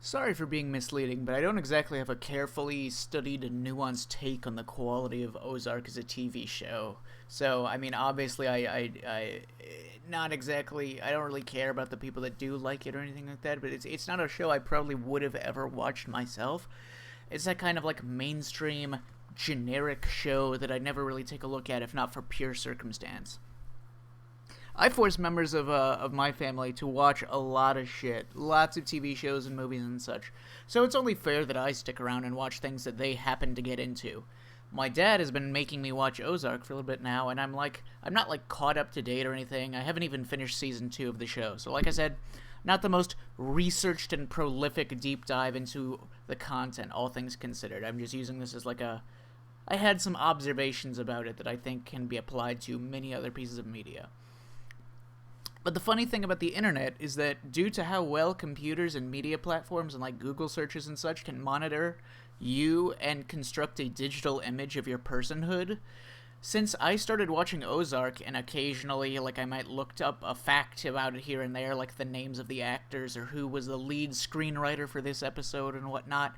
Sorry for being misleading, but I don't exactly have a carefully studied and nuanced take on the quality of Ozark as a TV show. So, I mean, obviously, not exactly, I don't really care about the people that do like it or anything like that, but it's not a show I probably would have ever watched myself. It's that kind of like mainstream, generic show that I'd never really take a look at if not for pure circumstance. I force members of my family to watch a lot of shit, lots of TV shows and movies and such. So it's only fair that I stick around and watch things that they happen to get into. My dad has been making me watch Ozark for a little bit now, and I'm not like caught up to date or anything. I haven't even finished season 2 of the show. So like I said, not the most researched and prolific deep dive into the content, all things considered. I'm just using this as like I had some observations about it that I think can be applied to many other pieces of media. But the funny thing about the internet is that due to how well computers and media platforms and like Google searches and such can monitor you and construct a digital image of your personhood, since I started watching Ozark and occasionally like I might look up a fact about it here and there, like the names of the actors or who was the lead screenwriter for this episode and whatnot,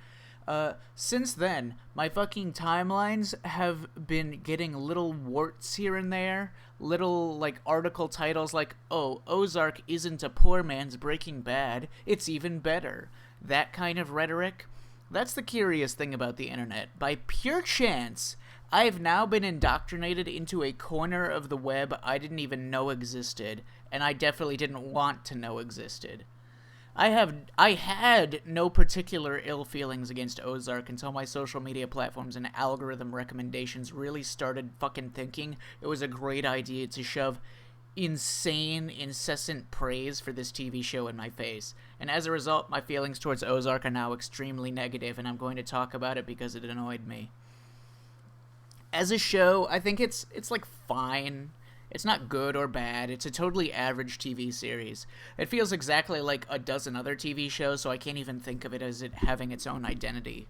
since then, my fucking timelines have been getting little warts here and there, little, like, article titles like, oh, Ozark isn't a poor man's Breaking Bad, it's even better. That kind of rhetoric. That's the curious thing about the internet. By pure chance, I've now been indoctrinated into a corner of the web I didn't even know existed, and I definitely didn't want to know existed. I had no particular ill feelings against Ozark until my social media platforms and algorithm recommendations really started fucking thinking it was a great idea to shove insane, incessant praise for this TV show in my face. And as a result, my feelings towards Ozark are now extremely negative, and I'm going to talk about it because it annoyed me. As a show, I think it's like fine. It's not good or bad. It's a totally average TV series. It feels exactly like a dozen other TV shows, so I can't even think of it as it having its own identity.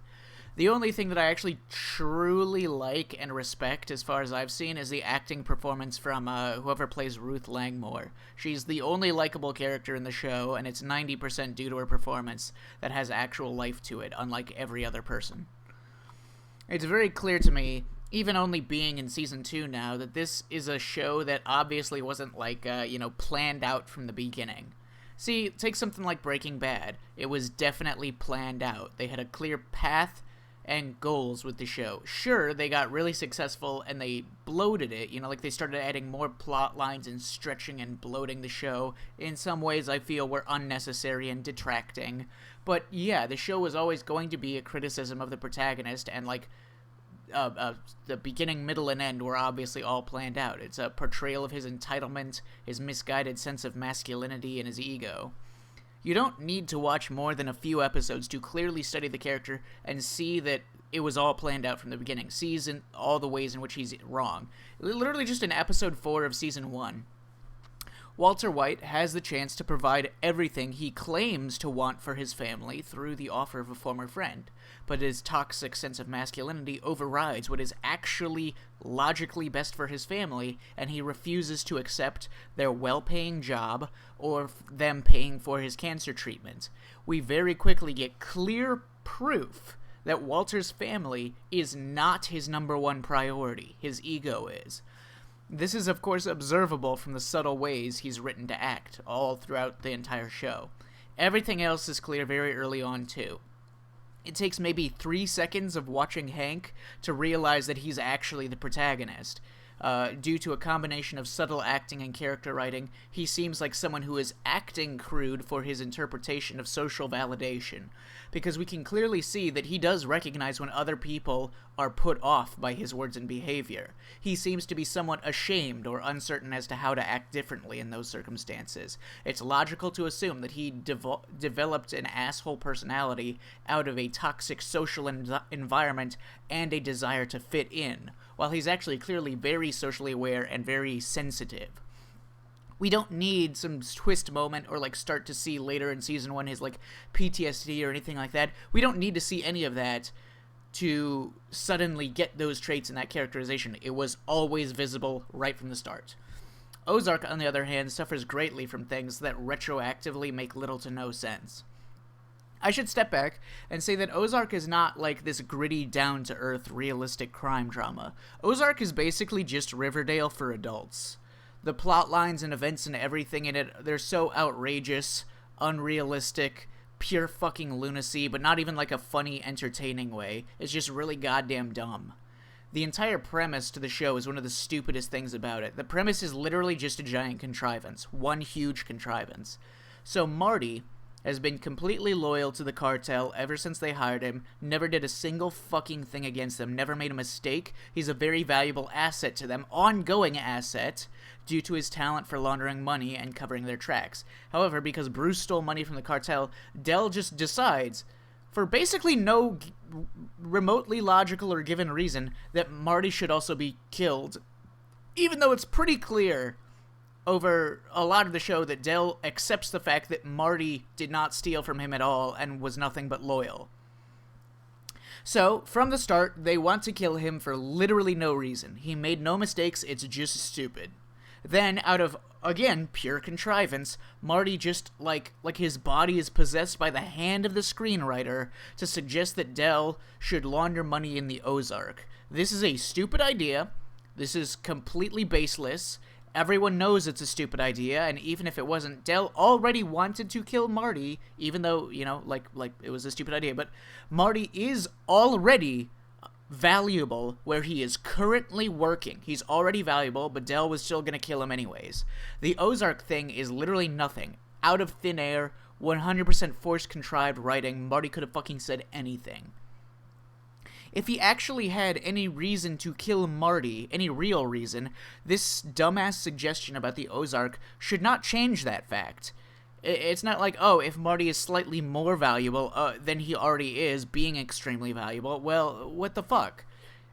The only thing that I actually truly like and respect, as far as I've seen, is the acting performance from whoever plays Ruth Langmore. She's the only likable character in the show, and it's 90% due to her performance that has actual life to it, unlike every other person. It's very clear to me, even only being in season 2 now, that this is a show that obviously wasn't like, planned out from the beginning. See, take something like Breaking Bad. It was definitely planned out. They had a clear path and goals with the show. Sure, they got really successful and they bloated it, like they started adding more plot lines and stretching and bloating the show. In some ways I feel were unnecessary and detracting. But yeah, the show was always going to be a criticism of the protagonist, and like, the beginning, middle, and end were obviously all planned out. It's a portrayal of his entitlement, his misguided sense of masculinity, and his ego. You don't need to watch more than a few episodes to clearly study the character and see that it was all planned out from the beginning. Sees in all the ways in which he's wrong. Literally just in episode 4 of season 1. Walter White has the chance to provide everything he claims to want for his family through the offer of a former friend, but his toxic sense of masculinity overrides what is actually logically best for his family, and he refuses to accept their well-paying job or them paying for his cancer treatment. We very quickly get clear proof that Walter's family is not his number one priority. His ego is. This is, of course, observable from the subtle ways he's written to act all throughout the entire show. Everything else is clear very early on, too. It takes maybe 3 seconds of watching Hank to realize that he's actually the protagonist. Due to a combination of subtle acting and character writing, he seems like someone who is acting crude for his interpretation of social validation, because we can clearly see that he does recognize when other people are put off by his words and behavior. He seems to be somewhat ashamed or uncertain as to how to act differently in those circumstances. It's logical to assume that he developed an asshole personality out of a toxic social environment and a desire to fit in, while he's actually clearly very socially aware and very sensitive. We don't need some twist moment or like start to see later in season 1 his like PTSD or anything like that. We don't need to see any of that to suddenly get those traits in that characterization. It was always visible right from the start. Ozark, on the other hand, suffers greatly from things that retroactively make little to no sense. I should step back and say that Ozark is not like this gritty, down-to-earth, realistic crime drama. Ozark is basically just Riverdale for adults. The plot lines and events and everything in it, they're so outrageous, unrealistic, pure fucking lunacy, but not even like a funny, entertaining way. It's just really goddamn dumb. The entire premise to the show is one of the stupidest things about it. The premise is literally just a giant contrivance. One huge contrivance. So Marty has been completely loyal to the cartel ever since they hired him, never did a single fucking thing against them, never made a mistake. He's a very valuable asset to them, ongoing asset, due to his talent for laundering money and covering their tracks. However, because Bruce stole money from the cartel, Del just decides, for basically no remotely logical or given reason, that Marty should also be killed, even though it's pretty clear over a lot of the show that Del accepts the fact that Marty did not steal from him at all and was nothing but loyal. So, from the start, they want to kill him for literally no reason. He made no mistakes, it's just stupid. Then, out of, again, pure contrivance, Marty just, like his body is possessed by the hand of the screenwriter to suggest that Del should launder money in the Ozark. This is a stupid idea. This is completely baseless. Everyone knows it's a stupid idea, and even if it wasn't, Del already wanted to kill Marty, even though, you know, like it was a stupid idea, but Marty is already valuable where he is currently working. He's already valuable, but Del was still gonna kill him anyways. The Ozark thing is literally nothing. Out of thin air, 100% forced contrived writing. Marty could have fucking said anything. If he actually had any reason to kill Marty, any real reason, this dumbass suggestion about the Ozark should not change that fact. It's not like, oh, if Marty is slightly more valuable than he already is, being extremely valuable, well, what the fuck?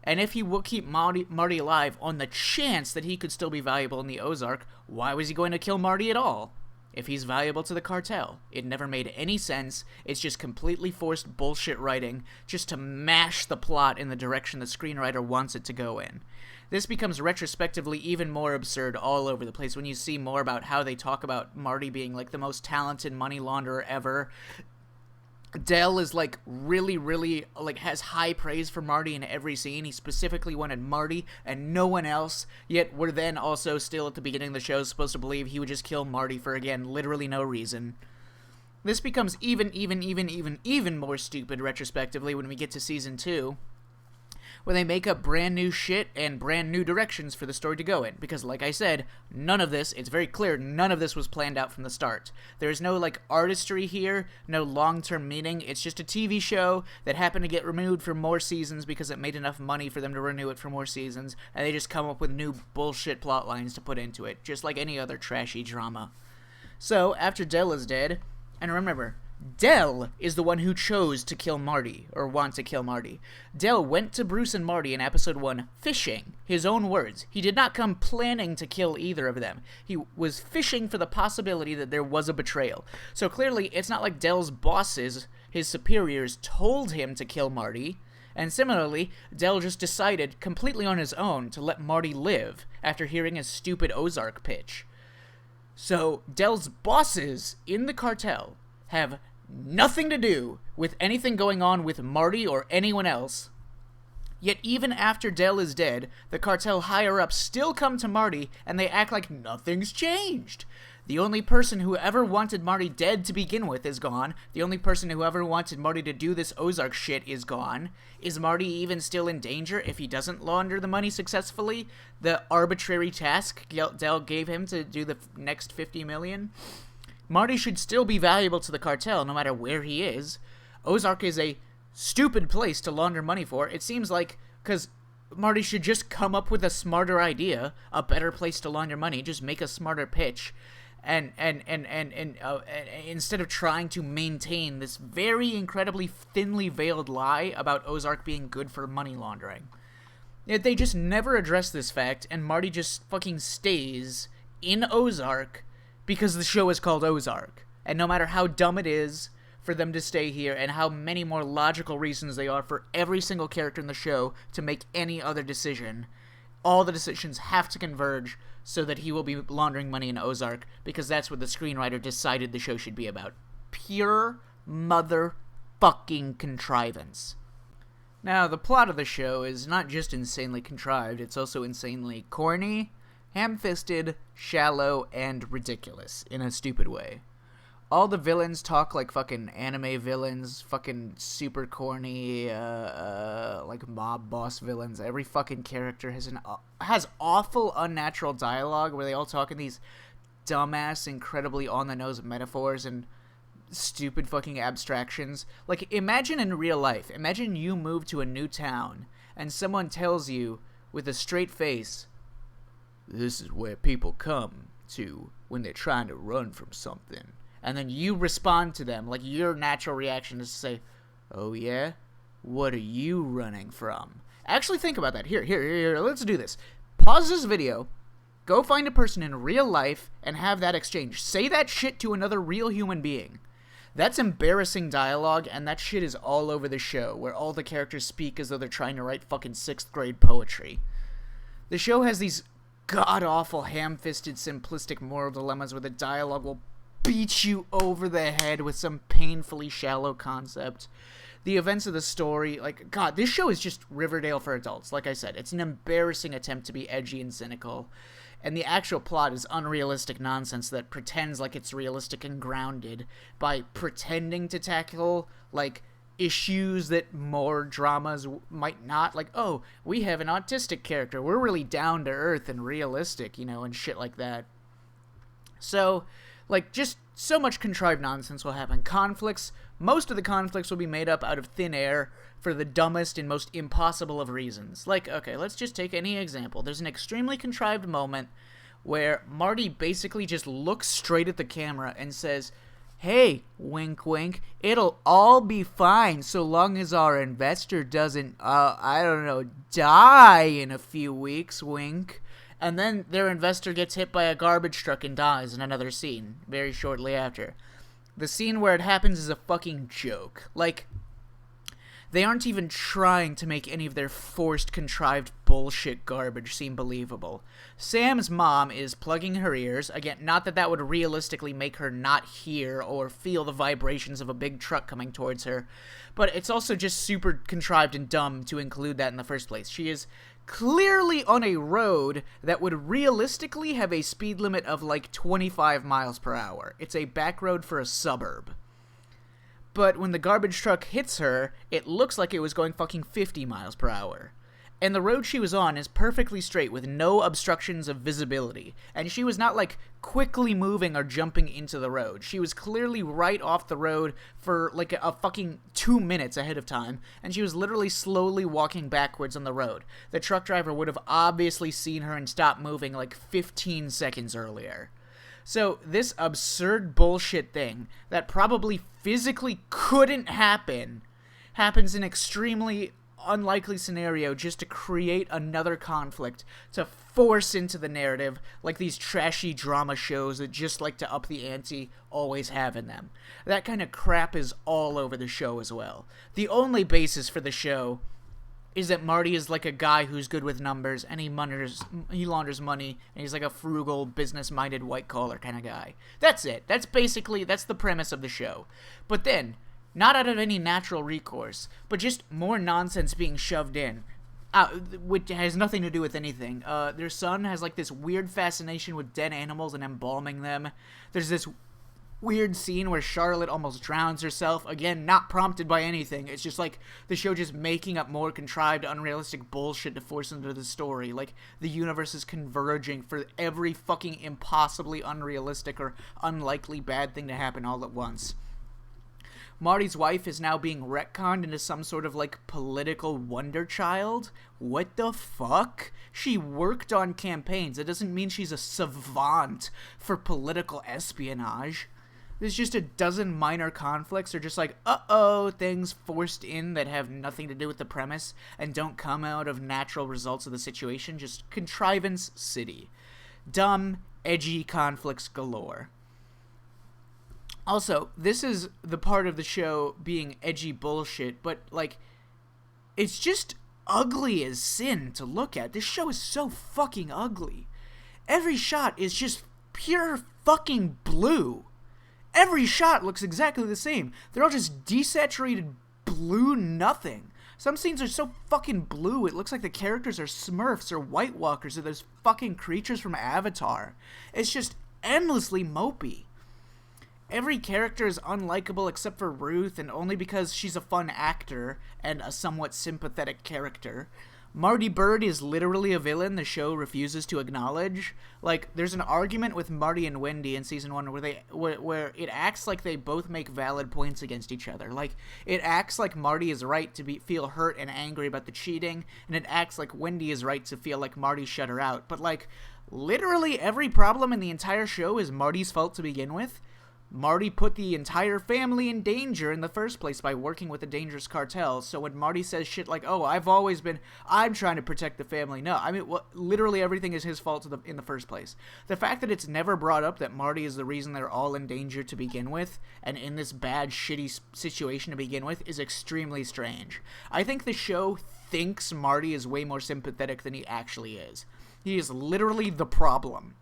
And if he will keep Marty alive on the chance that he could still be valuable in the Ozark, why was he going to kill Marty at all? If he's valuable to the cartel. It never made any sense. It's just completely forced bullshit writing just to mash the plot in the direction the screenwriter wants it to go in. This becomes retrospectively even more absurd all over the place when you see more about how they talk about Marty being like the most talented money launderer ever. Del is like really like has high praise for Marty in every scene. He specifically wanted Marty and no one else, yet we're then also still at the beginning of the show supposed to believe he would just kill Marty for, again, literally no reason. This becomes even more stupid retrospectively when we get to season 2, where they make up brand new shit and brand new directions for the story to go in. Because, like I said, none of this, it's very clear, none of this was planned out from the start. There's no, like, artistry here, no long-term meaning. It's just a TV show that happened to get renewed for more seasons because it made enough money for them to renew it for more seasons, and they just come up with new bullshit plot lines to put into it, just like any other trashy drama. So, after Del is dead, and remember, Del is the one who chose to kill Marty, or want to kill Marty. Del went to Bruce and Marty in episode 1 fishing, his own words. He did not come planning to kill either of them. He was fishing for the possibility that there was a betrayal. So clearly, it's not like Del's bosses, his superiors, told him to kill Marty. And similarly, Del just decided, completely on his own, to let Marty live after hearing his stupid Ozark pitch. So, Del's bosses in the cartel have nothing to do with anything going on with Marty or anyone else. Yet even after Del is dead, the cartel higher-ups still come to Marty and they act like nothing's changed. The only person who ever wanted Marty dead to begin with is gone. The only person who ever wanted Marty to do this Ozark shit is gone. Is Marty even still in danger if he doesn't launder the money successfully? The arbitrary task Del gave him to do the next $50 million? Marty should still be valuable to the cartel no matter where he is. Ozark is a stupid place to launder money for. It seems like, because Marty should just come up with a smarter idea, a better place to launder money, just make a smarter pitch, and instead of trying to maintain this very incredibly thinly veiled lie about Ozark being good for money laundering. Yet they just never address this fact, and Marty just fucking stays in Ozark because the show is called Ozark. And no matter how dumb it is for them to stay here, and how many more logical reasons they are for every single character in the show to make any other decision, all the decisions have to converge so that he will be laundering money in Ozark, because that's what the screenwriter decided the show should be about. Pure mother fucking contrivance. Now, the plot of the show is not just insanely contrived, it's also insanely corny, ham-fisted, shallow, and ridiculous in a stupid way. All the villains talk like fucking anime villains, fucking super corny, like mob boss villains. Every fucking character has awful, unnatural dialogue where they all talk in these dumbass, incredibly on-the-nose metaphors and stupid fucking abstractions. Like, imagine in real life, imagine you move to a new town and someone tells you with a straight face, "This is where people come to when they're trying to run from something." And then you respond to them, like your natural reaction is to say, "Oh yeah? What are you running from?" Actually think about that. Here, let's do this. Pause this video, go find a person in real life, and have that exchange. Say that shit to another real human being. That's embarrassing dialogue, and that shit is all over the show, where all the characters speak as though they're trying to write fucking 6th grade poetry. The show has these god-awful, ham-fisted, simplistic moral dilemmas where the dialogue will beat you over the head with some painfully shallow concept. The events of the story, like, God, this show is just Riverdale for adults. Like I said, it's an embarrassing attempt to be edgy and cynical. And the actual plot is unrealistic nonsense that pretends like it's realistic and grounded by pretending to tackle, like, issues that more dramas might not. Like, oh, we have an autistic character. We're really down to earth and realistic, you know, and shit like that. So, like, just so much contrived nonsense will happen. Most of the conflicts will be made up out of thin air for the dumbest and most impossible of reasons. Like, okay, let's just take any example. There's an extremely contrived moment where Marty basically just looks straight at the camera and says, "Hey, wink wink, it'll all be fine so long as our investor doesn't, die in a few weeks, wink." And then their investor gets hit by a garbage truck and dies in another scene, very shortly after. The scene where it happens is a fucking joke. Like, they aren't even trying to make any of their forced, contrived bullshit garbage seem believable. Sam's mom is plugging her ears. Again, not that would realistically make her not hear or feel the vibrations of a big truck coming towards her, but it's also just super contrived and dumb to include that in the first place. She is clearly on a road that would realistically have a speed limit of like 25 miles per hour. It's a back road for a suburb. But when the garbage truck hits her, it looks like it was going fucking 50 miles per hour. And the road she was on is perfectly straight with no obstructions of visibility. And she was not like quickly moving or jumping into the road. She was clearly right off the road for like a fucking 2 minutes ahead of time. And she was literally slowly walking backwards on the road. The truck driver would have obviously seen her and stopped moving like 15 seconds earlier. So this absurd bullshit thing that probably physically couldn't happen happens in extremely unlikely scenario just to create another conflict to force into the narrative like these trashy drama shows that just like to up the ante always have in them. That kind of crap is all over the show as well. The only basis for the show is that Marty is like a guy who's good with numbers and he launders money and he's like a frugal, business-minded, white-collar kind of guy. That's it. That's the premise of the show. But then, not out of any natural recourse, but just more nonsense being shoved in, which has nothing to do with anything. Their son has like this weird fascination with dead animals and embalming them. There's this weird scene where Charlotte almost drowns herself. Again, not prompted by anything. It's just like the show just making up more contrived, unrealistic bullshit to force into the story. Like the universe is converging for every fucking impossibly unrealistic or unlikely bad thing to happen all at once. Marty's wife is now being retconned into some sort of like political wonder child. What the fuck? She worked on campaigns. It doesn't mean she's a savant for political espionage. There's just a dozen minor conflicts or just like, things forced in that have nothing to do with the premise and don't come out of natural results of the situation. Just contrivance city. Dumb, edgy conflicts galore. Also, this is the part of the show being edgy bullshit, but, like, it's just ugly as sin to look at. This show is so fucking ugly. Every shot is just pure fucking blue. Every shot looks exactly the same. They're all just desaturated blue nothing. Some scenes are so fucking blue, it looks like the characters are Smurfs or White Walkers or those fucking creatures from Avatar. It's just endlessly mopey. Every character is unlikable except for Ruth, and only because she's a fun actor and a somewhat sympathetic character. Marty Byrde is literally a villain the show refuses to acknowledge. Like, there's an argument with Marty and Wendy in season 1 where it acts like they both make valid points against each other. Like, it acts like Marty is right to feel hurt and angry about the cheating, and it acts like Wendy is right to feel like Marty shut her out. But, like, literally every problem in the entire show is Marty's fault to begin with. Marty put the entire family in danger in the first place by working with a dangerous cartel, so when Marty says shit like, oh, I'm trying to protect the family, no, I mean, literally everything is his fault in the first place. The fact that it's never brought up that Marty is the reason they're all in danger to begin with, and in this bad, shitty situation to begin with, is extremely strange. I think the show thinks Marty is way more sympathetic than he actually is. He is literally the problem.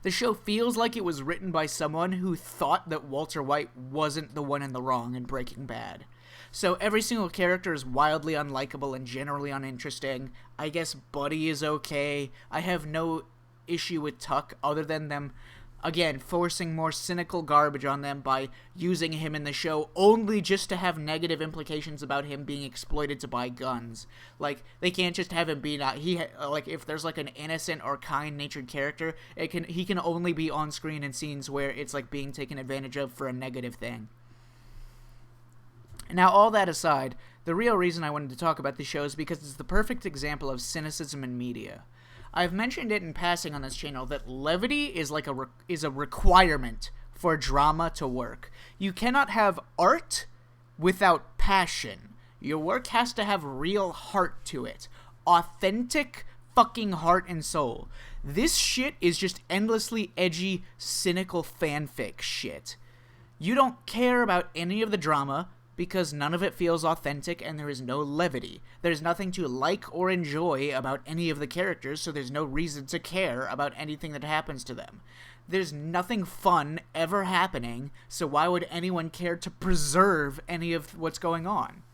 The show feels like it was written by someone who thought that Walter White wasn't the one in the wrong in Breaking Bad. So every single character is wildly unlikable and generally uninteresting. I guess Buddy is okay. I have no issue with Tuck other than them, again, forcing more cynical garbage on them by using him in the show only just to have negative implications about him being exploited to buy guns. Like, they can't just have him be if there's like an innocent or kind-natured character, he can only be on screen in scenes where it's like being taken advantage of for a negative thing. Now, all that aside, the real reason I wanted to talk about this show is because it's the perfect example of cynicism in media. I've mentioned it in passing on this channel that levity is a requirement for drama to work. You cannot have art without passion. Your work has to have real heart to it. Authentic fucking heart and soul. This shit is just endlessly edgy, cynical fanfic shit. You don't care about any of the drama because none of it feels authentic and there is no levity. There's nothing to like or enjoy about any of the characters, so there's no reason to care about anything that happens to them. There's nothing fun ever happening, so why would anyone care to preserve any of what's going on?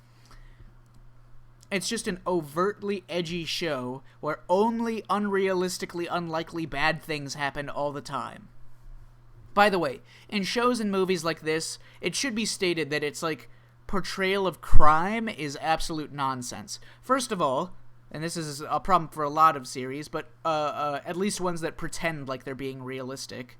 It's just an overtly edgy show where only unrealistically unlikely bad things happen all the time. By the way, in shows and movies like this, it should be stated that it's like portrayal of crime is absolute nonsense. First of all, and this is a problem for a lot of series, but at least ones that pretend like they're being realistic,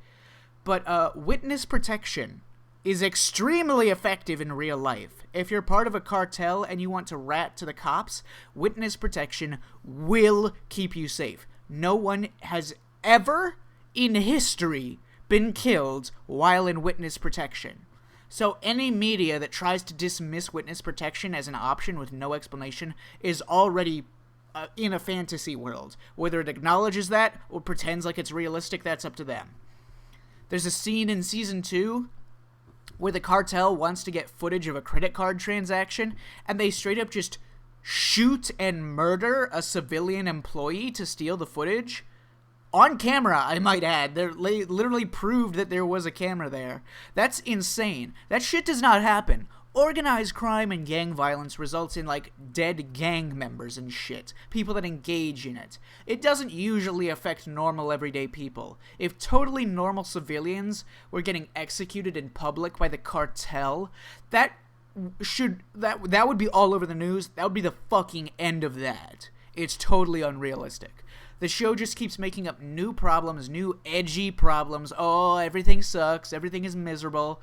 but witness protection is extremely effective in real life. If you're part of a cartel and you want to rat to the cops, witness protection will keep you safe. No one has ever in history been killed while in witness protection. So any media that tries to dismiss witness protection as an option with no explanation is already in a fantasy world. Whether it acknowledges that or pretends like it's realistic, that's up to them. There's a scene in season 2 where the cartel wants to get footage of a credit card transaction, and they straight up just shoot and murder a civilian employee to steal the footage. On camera, I might add. They literally proved that there was a camera there. That's insane. That shit does not happen. Organized crime and gang violence results in, like, dead gang members and shit. People that engage in it. It doesn't usually affect normal everyday people. If totally normal civilians were getting executed in public by the cartel, that would be all over the news. That would be the fucking end of that. It's totally unrealistic. The show just keeps making up new problems, new edgy problems. Oh, everything sucks. Everything is miserable.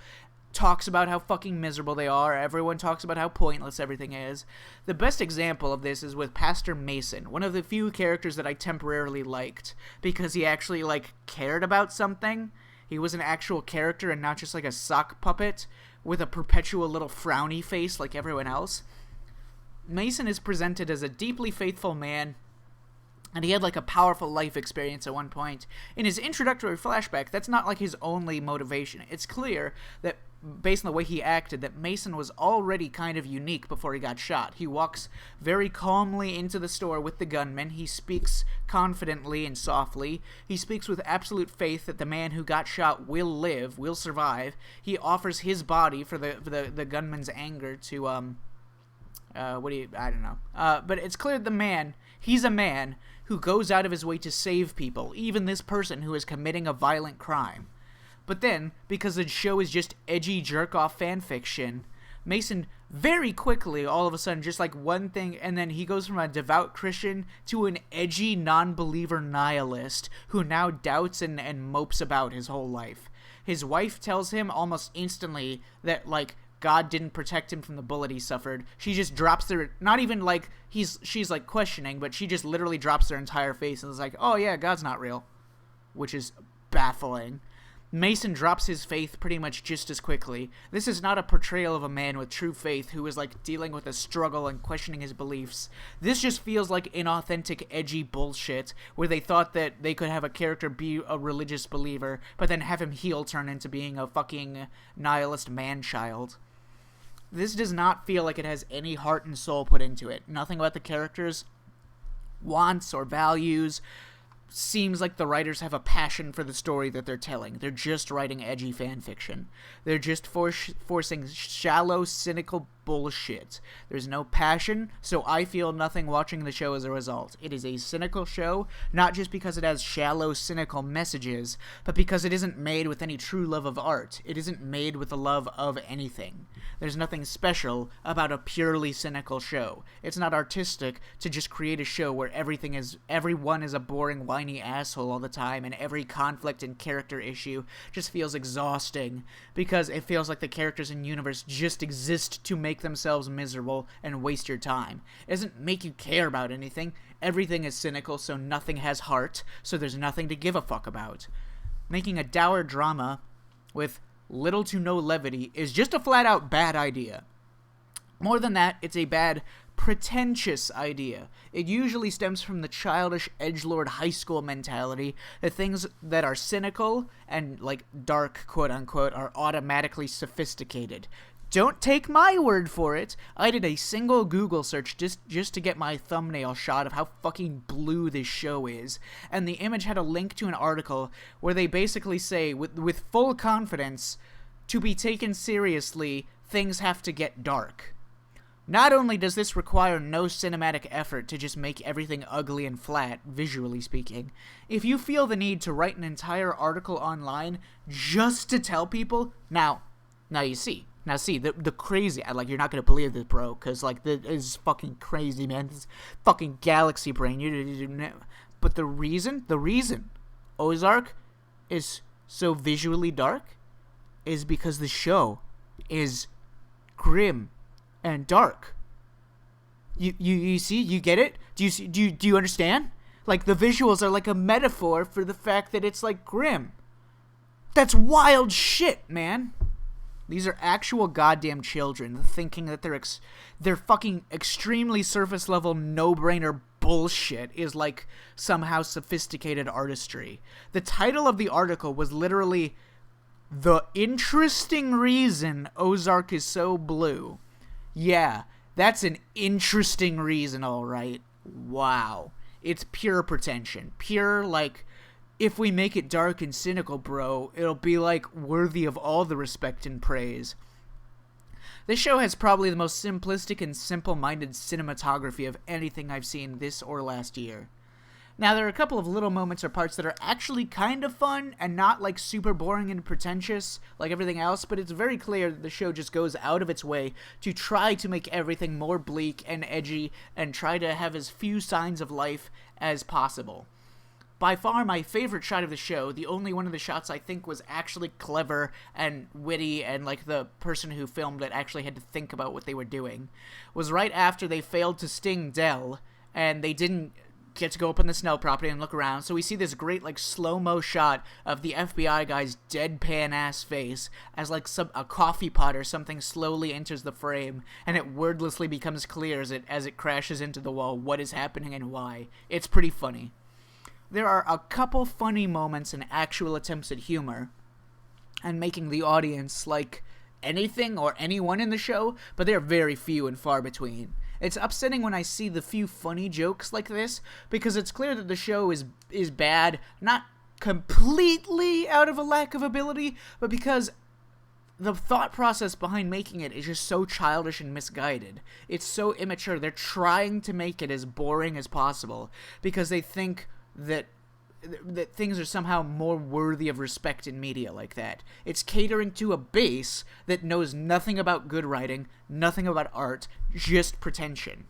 Talks about how fucking miserable they are. Everyone talks about how pointless everything is. The best example of this is with Pastor Mason, one of the few characters that I temporarily liked because he actually, like, cared about something. He was an actual character and not just like a sock puppet with a perpetual little frowny face like everyone else. Mason is presented as a deeply faithful man, and he had, like, a powerful life experience at one point. In his introductory flashback, that's not, like, his only motivation. It's clear that based on the way he acted, that Mason was already kind of unique before he got shot. He walks very calmly into the store with the gunman. He speaks confidently and softly. He speaks with absolute faith that the man who got shot will live, will survive. He offers his body for the gunman's anger to, I don't know. But it's clear he's a man who goes out of his way to save people, even this person who is committing a violent crime. But then, because the show is just edgy jerk-off fanfiction, Mason very quickly, all of a sudden, just like one thing, and then he goes from a devout Christian to an edgy non-believer nihilist who now doubts and mopes about his whole life. His wife tells him almost instantly that, like, God didn't protect him from the bullet he suffered. She just drops their, not even like she's like questioning, but she just literally drops their entire face and is like, oh yeah, God's not real. Which is baffling. Mason drops his faith pretty much just as quickly. This is not a portrayal of a man with true faith who is like dealing with a struggle and questioning his beliefs. This just feels like inauthentic, edgy bullshit where they thought that they could have a character be a religious believer, but then have him heel turn into being a fucking nihilist man-child. This does not feel like it has any heart and soul put into it. Nothing about the characters' wants or values seems like the writers have a passion for the story that they're telling. They're just writing edgy fan fiction. They're just forcing shallow, cynical bullshit. There's no passion, so I feel nothing watching the show as a result. It is a cynical show, not just because it has shallow, cynical messages, but because it isn't made with any true love of art. It isn't made with the love of anything. There's nothing special about a purely cynical show. It's not artistic to just create a show where everyone is a boring, whiny asshole all the time, and every conflict and character issue just feels exhausting, because it feels like the characters and universe just exist to make themselves miserable and waste your time. It doesn't make you care about anything. Everything is cynical, so nothing has heart, so there's nothing to give a fuck about. Making a dour drama with little to no levity is just a flat-out bad idea. More than that, it's a bad, pretentious idea. It usually stems from the childish edgelord high school mentality that things that are cynical and, like, dark, quote-unquote, are automatically sophisticated. Don't take my word for it. I did a single Google search just to get my thumbnail shot of how fucking blue this show is, and the image had a link to an article where they basically say, with full confidence, to be taken seriously, things have to get dark. Not only does this require no cinematic effort to just make everything ugly and flat, visually speaking, if you feel the need to write an entire article online just to tell people, now you see. Now see, the crazy, like, you're not gonna believe this, bro, because, like, this is fucking crazy, man. This fucking galaxy brain. But the reason Ozark is so visually dark is because the show is grim and dark. You see? You get it? Do you understand? Like, the visuals are like a metaphor for the fact that it's, like, grim. That's wild shit, man. These are actual goddamn children thinking that they're fucking extremely surface level no-brainer bullshit is like somehow sophisticated artistry. The title of the article was literally "The Interesting Reason Ozark is So Blue." Yeah, that's an interesting reason, alright. Wow. It's pure pretension. Pure, like, if we make it dark and cynical, bro, it'll be, like, worthy of all the respect and praise. This show has probably the most simplistic and simple-minded cinematography of anything I've seen this or last year. Now, there are a couple of little moments or parts that are actually kind of fun and not, like, super boring and pretentious like everything else, but it's very clear that the show just goes out of its way to try to make everything more bleak and edgy and try to have as few signs of life as possible. By far my favorite shot of the show, the only one of the shots I think was actually clever and witty and, like, the person who filmed it actually had to think about what they were doing, was right after they failed to sting Dell and they didn't get to go up on the Snell property and look around. So we see this great, like, slow-mo shot of the FBI guy's deadpan-ass face as, like, a coffee pot or something slowly enters the frame, and it wordlessly becomes clear as it crashes into the wall what is happening and why. It's pretty funny. There are a couple funny moments and actual attempts at humor, and making the audience, like, anything or anyone in the show, but they're very few and far between. It's upsetting when I see the few funny jokes like this, because it's clear that the show is bad, not completely out of a lack of ability, but because the thought process behind making it is just so childish and misguided. It's so immature. They're trying to make it as boring as possible because they think that things are somehow more worthy of respect in media like that. It's catering to a base that knows nothing about good writing, nothing about art, just pretension.